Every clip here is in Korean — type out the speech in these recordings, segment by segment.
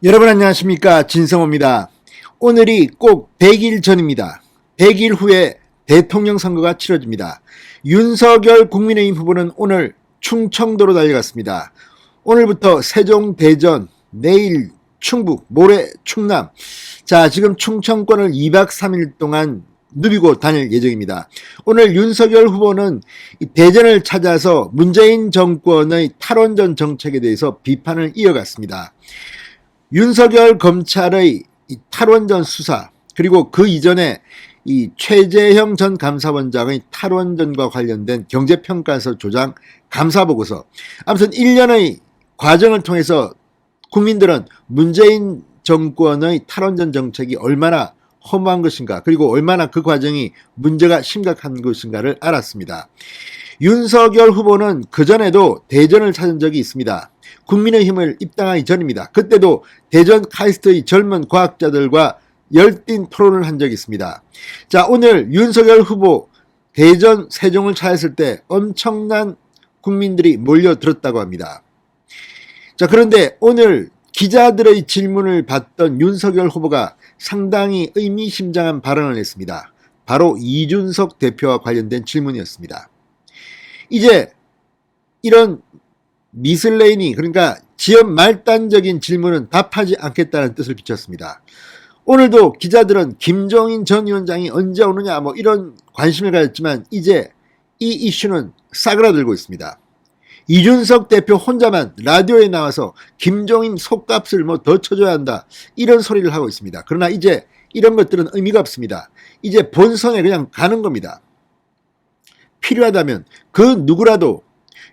여러분 안녕하십니까, 진성호입니다. 오늘이 꼭 100일 전입니다. 100일 후에 대통령 선거가 치러집니다. 윤석열 국민의힘 후보는 오늘 충청도로 달려갔습니다. 오늘부터 세종, 대전, 내일 충북, 모레 충남. 자, 지금 충청권을 2박 3일 동안 누비고 다닐 예정입니다. 오늘 윤석열 후보는 대전을 찾아서 문재인 정권의 탈원전 정책에 대해서 비판을 이어갔습니다. 윤석열 검찰의 탈원전 수사, 그리고 그 이전에 이 최재형 전 감사원장의 탈원전과 관련된 경제평가서 조장 감사보고서, 아무튼 1년의 과정을 통해서 국민들은 문재인 정권의 탈원전 정책이 얼마나 허무한 것인가, 그리고 얼마나 그 과정이 문제가 심각한 것인가를 알았습니다. 윤석열 후보는 그전에도 대전을 찾은 적이 있습니다. 국민의힘을 입당하기 전입니다. 그때도 대전 카이스트의 젊은 과학자들과 열띤 토론을 한 적이 있습니다. 자, 오늘 윤석열 후보 대전, 세종을 찾았을 때 엄청난 국민들이 몰려들었다고 합니다. 자, 그런데 오늘 기자들의 질문을 받던 윤석열 후보가 상당히 의미심장한 발언을 했습니다. 바로 이준석 대표와 관련된 질문이었습니다. 이제 이런 미슬레이니, 그러니까 지연 말단적인 질문은 답하지 않겠다는 뜻을 비췄습니다. 오늘도 기자들은 김종인 전 위원장이 언제 오느냐 이런 관심을 가졌지만 이제 이 이슈는 싸그라들고 있습니다. 이준석 대표 혼자만 라디오에 나와서 김종인 속값을 더 쳐줘야 한다, 이런 소리를 하고 있습니다. 그러나 이제 이런 것들은 의미가 없습니다. 이제 본선에 그냥 가는 겁니다. 필요하다면 그 누구라도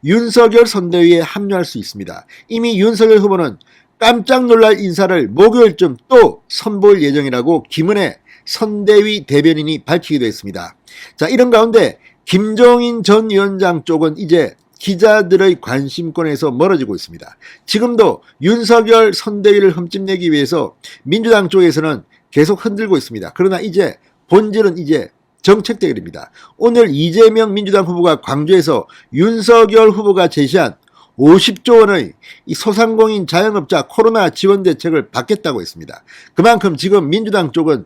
윤석열 선대위에 합류할 수 있습니다. 이미 윤석열 후보는 깜짝 놀랄 인사를 목요일쯤 또 선보일 예정이라고 김은혜 선대위 대변인이 밝히기도 했습니다. 자, 이런 가운데 김종인 전 위원장 쪽은 이제 기자들의 관심권에서 멀어지고 있습니다. 지금도 윤석열 선대위를 흠집내기 위해서 민주당 쪽에서는 계속 흔들고 있습니다. 그러나 이제 본질은 이제 정책 대결입니다. 오늘 이재명 민주당 후보가 광주에서 윤석열 후보가 제시한 50조 원의 이 소상공인 자영업자 코로나 지원 대책을 받겠다고 했습니다. 그만큼 지금 민주당 쪽은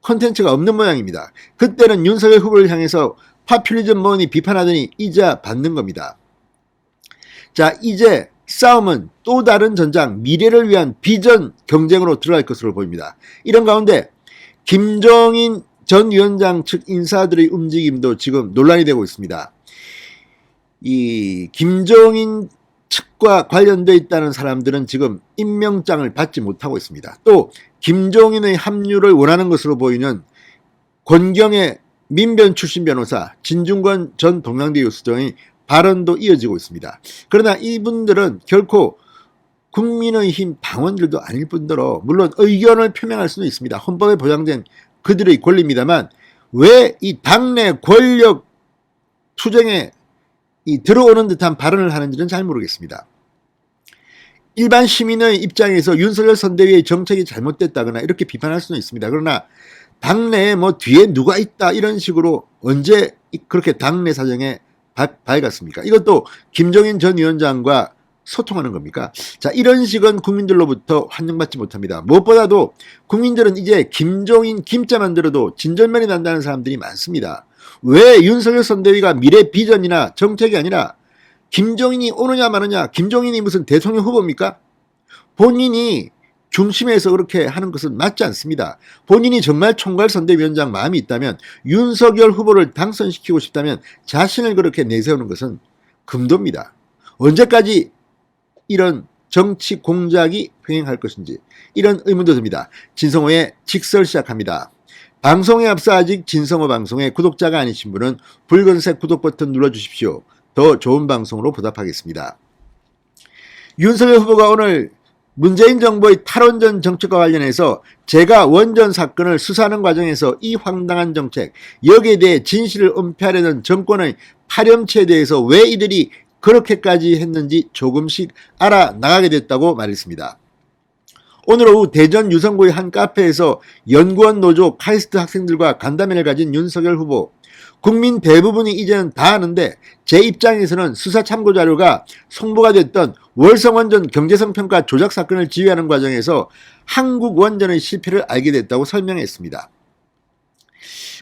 콘텐츠가 없는 모양입니다. 그때는 윤석열 후보를 향해서 파퓰리즘 모니 비판하더니 이자 받는 겁니다. 자, 이제 싸움은 또 다른 전장, 미래를 위한 비전 경쟁으로 들어갈 것으로 보입니다. 이런 가운데 김종인 전 위원장 측 인사들의 움직임도 지금 논란이 되고 있습니다. 이 김종인 측과 관련되어 있다는 사람들은 지금 임명장을 받지 못하고 있습니다. 또 김종인의 합류를 원하는 것으로 보이는 권경의 민변 출신 변호사 진중권 전 동양대 교수장의 발언도 이어지고 있습니다. 그러나 이분들은 결코 국민의힘 당원들도 아닐 뿐더러 물론 의견을 표명할 수는 있습니다. 헌법에 보장된 그들의 권리입니다만 왜 이 당내 권력 투쟁에 들어오는 듯한 발언을 하는지는 잘 모르겠습니다. 일반 시민의 입장에서 윤석열 선대위의 정책이 잘못됐다거나 이렇게 비판할 수는 있습니다. 그러나 당내에 뒤에 누가 있다 이런 식으로 언제 그렇게 당내 사정에 밝았습니까? 이것도 김종인 전 위원장과 소통하는 겁니까? 자, 이런 식은 국민들로부터 환영받지 못합니다. 무엇보다도 국민들은 이제 김종인 김자만 들어도 진절면이 난다는 사람들이 많습니다. 왜 윤석열 선대위가 미래 비전이나 정책이 아니라 김종인이 오느냐 마느냐, 김종인이 무슨 대통령 후보입니까? 본인이 중심에서 그렇게 하는 것은 맞지 않습니다. 본인이 정말 총괄선대위원장 마음이 있다면, 윤석열 후보를 당선시키고 싶다면 자신을 그렇게 내세우는 것은 금도입니다. 언제까지 이런 정치 공작이 횡행할 것인지 이런 의문도 듭니다. 진성호의 직설 시작합니다. 방송에 앞서 아직 진성호 방송의 구독자가 아니신 분은 붉은색 구독 버튼 눌러주십시오. 더 좋은 방송으로 보답하겠습니다. 윤석열 후보가 오늘 문재인 정부의 탈원전 정책과 관련해서 제가 원전 사건을 수사하는 과정에서 이 황당한 정책, 여기에 대해 진실을 은폐하려는 정권의 파렴치에 대해서 왜 이들이 그렇게까지 했는지 조금씩 알아나가게 됐다고 말했습니다. 오늘 오후 대전 유성구의 한 카페에서 연구원 노조 카이스트 학생들과 간담회를 가진 윤석열 후보, 국민 대부분이 이제는 다 아는데 제 입장에서는 수사 참고 자료가 송부가 됐던 월성원전 경제성평가 조작 사건을 지휘하는 과정에서 한국원전의 실패를 알게 됐다고 설명했습니다.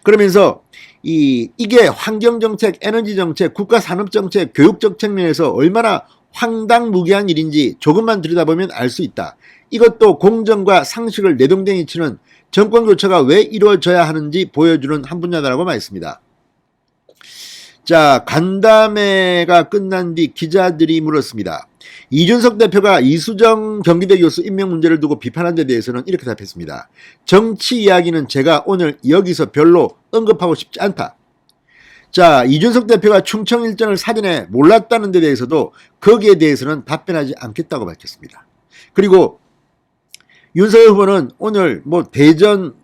그러면서 이게 환경정책, 에너지정책, 국가산업정책, 교육정책 면에서 얼마나 황당무계한 일인지 조금만 들여다보면 알 수 있다. 이것도 공정과 상식을 내동댕이 치는 정권교체가 왜 이루어져야 하는지 보여주는 한 분야다라고 말했습니다. 자, 간담회가 끝난 뒤 기자들이 물었습니다. 이준석 대표가 이수정 경기대 교수 임명 문제를 두고 비판한 데 대해서는 이렇게 답했습니다. 정치 이야기는 제가 오늘 여기서 별로 언급하고 싶지 않다. 자, 이준석 대표가 충청 일정을 사전에 몰랐다는 데 대해서도 거기에 대해서는 답변하지 않겠다고 밝혔습니다. 그리고 윤석열 후보는 오늘 대전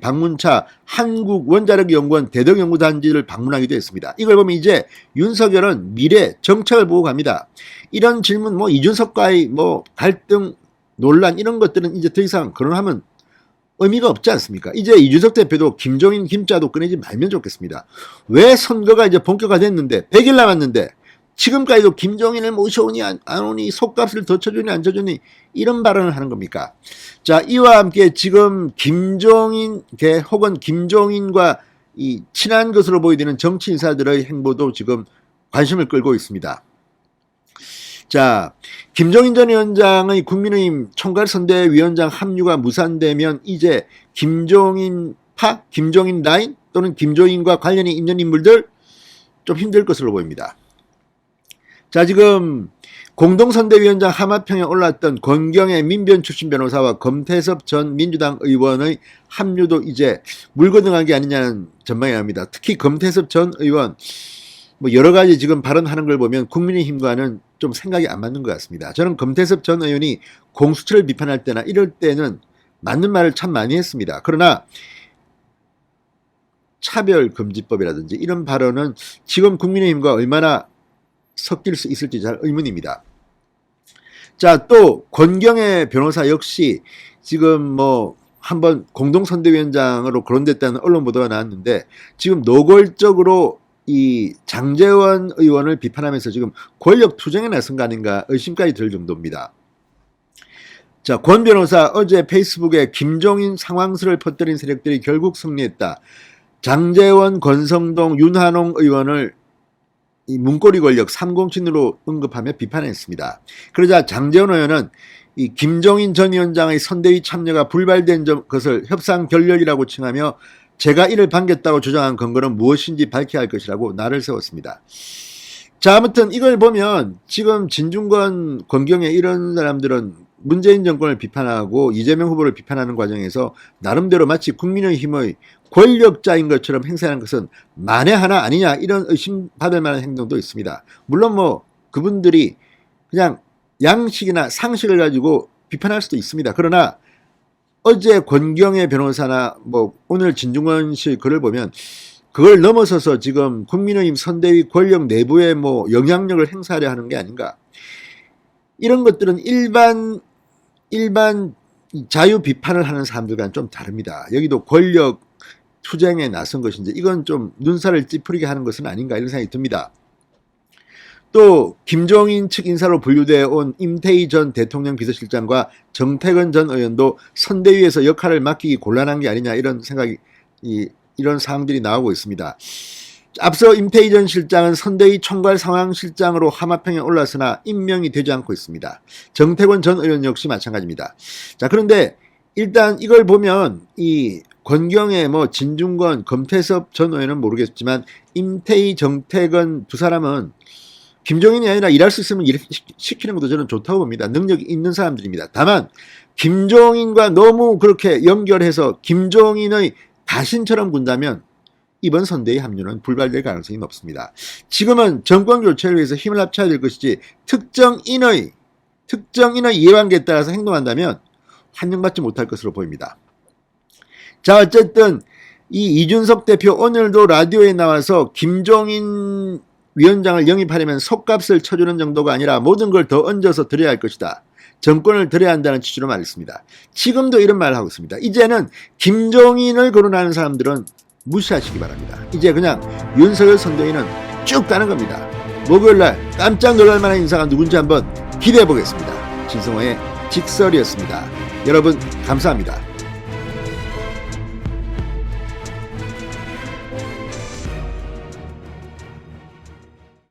방문차 한국원자력연구원 대덕연구단지를 방문하기도 했습니다. 이걸 보면 이제 윤석열은 미래 정책을 보고 갑니다. 이런 질문 이준석과의 갈등 논란 이런 것들은 이제 더 이상 거론하면 의미가 없지 않습니까? 이제 이준석 대표도 김종인 김자도 꺼내지 말면 좋겠습니다. 왜 선거가 이제 본격화됐는데 100일 남았는데 지금까지도 김종인을 모셔오니 안 오니 속값을 더 쳐주니 안 쳐주니 이런 발언을 하는 겁니까? 자, 이와 함께 지금 김종인계 혹은 김종인과 친한 것으로 보이는 정치 인사들의 행보도 지금 관심을 끌고 있습니다. 자, 김종인 전 위원장의 국민의힘 총괄선대위원장 합류가 무산되면 이제 김종인파, 김종인 라인 또는 김종인과 관련이 있는 인물들 좀 힘들 것으로 보입니다. 자, 지금 공동선대위원장 하마평에 올랐던 권경의 민변 출신 변호사와 검태섭 전 민주당 의원의 합류도 이제 물거등한 게 아니냐는 전망이 납니다. 특히 검태섭 전 의원 여러 가지 지금 발언하는 걸 보면 국민의힘과는 좀 생각이 안 맞는 것 같습니다. 저는 검태섭 전 의원이 공수처를 비판할 때나 이럴 때는 맞는 말을 참 많이 했습니다. 그러나 차별금지법이라든지 이런 발언은 지금 국민의힘과 얼마나 섞일 수 있을지 잘 의문입니다. 자, 또 권경의 변호사 역시 지금 한번 공동선대위원장으로 거론됐다는 언론 보도가 나왔는데 지금 노골적으로 이 장제원 의원을 비판하면서 지금 권력 투쟁에 나선 거 아닌가 의심까지 들 정도입니다. 자, 권 변호사 어제 페이스북에 김종인 상황설을 퍼뜨린 세력들이 결국 승리했다. 장제원, 권성동, 윤한홍 의원을 이 문고리 권력 3공신으로 언급하며 비판했습니다. 그러자 장제원 의원은 이 김종인 전 위원장의 선대위 참여가 불발된 것을 협상 결렬이라고 칭하며 제가 이를 반겼다고 주장한 근거는 무엇인지 밝혀야 할 것이라고 날을 세웠습니다. 자, 아무튼 이걸 보면 지금 진중권, 권경의 이런 사람들은 문재인 정권을 비판하고 이재명 후보를 비판하는 과정에서 나름대로 마치 국민의힘의 권력자인 것처럼 행세하는 것은 만에 하나 아니냐 이런 의심받을 만한 행동도 있습니다. 물론 그분들이 그냥 양식이나 상식을 가지고 비판할 수도 있습니다. 그러나 어제 권경의 변호사나 오늘 진중권 씨 글을 보면 그걸 넘어서서 지금 국민의힘 선대위 권력 내부에 영향력을 행사하려 하는 게 아닌가. 이런 것들은 일반 자유 비판을 하는 사람들과는 좀 다릅니다. 여기도 권력 투쟁에 나선 것인지 이건 좀 눈살을 찌푸리게 하는 것은 아닌가 이런 생각이 듭니다. 또 김종인 측 인사로 분류되어 온 임태희 전 대통령 비서실장과 정태근 전 의원도 선대위에서 역할을 맡기기 곤란한 게 아니냐 이런 생각이 이런 사항들이 나오고 있습니다. 앞서 임태희 전 실장은 선대위 총괄 상황실장으로 하마평에 올랐으나 임명이 되지 않고 있습니다. 정태권 전 의원 역시 마찬가지입니다. 자, 그런데 일단 이걸 보면 이 권경의 진중권, 검태섭 전 의원은 모르겠지만 임태희, 정태근 두 사람은 김종인이 아니라 일할 수 있으면 일시키는 것도 저는 좋다고 봅니다. 능력이 있는 사람들입니다. 다만 김종인과 너무 그렇게 연결해서 김종인의 가신처럼 군다면 이번 선대위 합류는 불발될 가능성이 높습니다. 지금은 정권 교체를 위해서 힘을 합쳐야 될 것이지 특정 인의 이해관계에 따라서 행동한다면 환영받지 못할 것으로 보입니다. 자, 어쨌든 이 이준석 대표 오늘도 라디오에 나와서 김종인 위원장을 영입하려면 속값을 쳐주는 정도가 아니라 모든 걸 더 얹어서 드려야 할 것이다. 정권을 드려야 한다는 취지로 말했습니다. 지금도 이런 말을 하고 있습니다. 이제는 김종인을 거론하는 사람들은 무시하시기 바랍니다. 이제 그냥 윤석열 선대위는 쭉 가는 겁니다. 목요일날 깜짝 놀랄만한 인사가 누군지 한번 기대해 보겠습니다. 진성호의 직설이었습니다. 여러분 감사합니다.